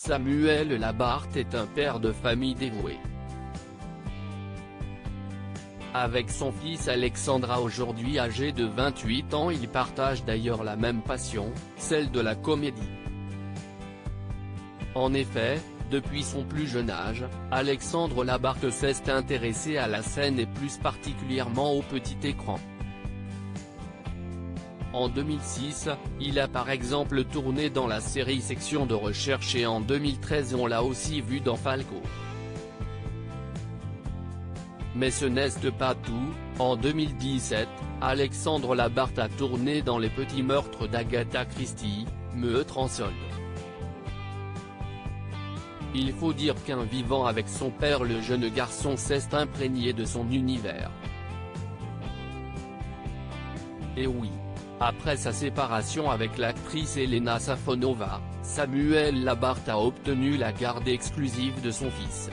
Samuel Labarthe est un père de famille dévoué. Avec son fils Alexandra, aujourd'hui âgé de 28 ans, il partage d'ailleurs la même passion, celle de la comédie. En effet, depuis son plus jeune âge, Alexandre Labarthe s'est intéressé à la scène et plus particulièrement au petit écran. En 2006, il a par exemple tourné dans la série Section de recherche et en 2013 on l'a aussi vu dans Falco. Mais ce n'est pas tout, en 2017, Alexandre Labarthe a tourné dans Les Petits Meurtres d'Agatha Christie, Meurtre en solde. Il faut dire qu'en vivant avec son père, le jeune garçon s'est imprégné de son univers. Et oui. Après sa séparation avec l'actrice Elena Safonova, Samuel Labarthe a obtenu la garde exclusive de son fils.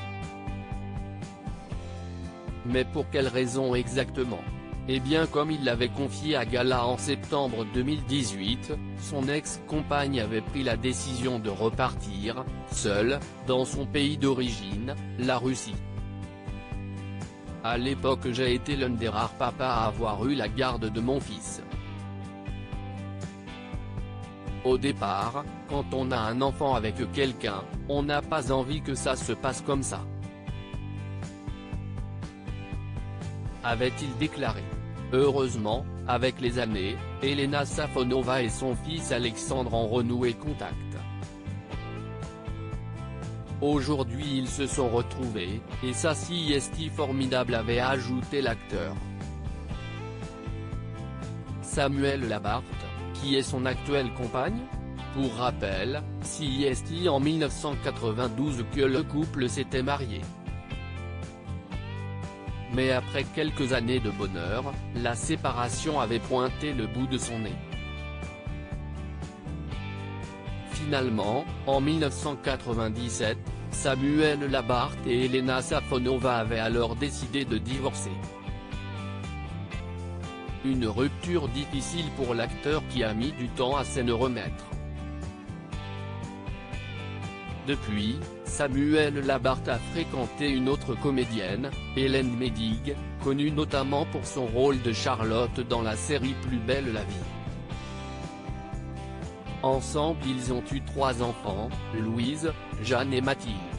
Mais pour quelle raison exactement? Eh bien, comme il l'avait confié à Gala en septembre 2018, son ex-compagne avait pris la décision de repartir, seule, dans son pays d'origine, la Russie. À l'époque, j'ai été l'un des rares papas à avoir eu la garde de mon fils. Au départ, quand on a un enfant avec quelqu'un, on n'a pas envie que ça se passe comme ça, avait-il déclaré. Heureusement, avec les années, Elena Safonova et son fils Alexandre ont renoué contact. Aujourd'hui ils se sont retrouvés, et ça c'est formidable, avait ajouté l'acteur. Samuel Labarthe, qui est son actuelle compagne? Pour rappel, c'est en 1992 que le couple s'était marié. Mais après quelques années de bonheur, la séparation avait pointé le bout de son nez. Finalement, en 1997, Samuel Labarthe et Elena Safonova avaient alors décidé de divorcer. Une rupture difficile pour l'acteur qui a mis du temps à s'en remettre. Depuis, Samuel Labarthe a fréquenté une autre comédienne, Hélène Médigue, connue notamment pour son rôle de Charlotte dans la série Plus belle la vie. Ensemble ils ont eu 3 enfants, Louise, Jeanne et Mathilde.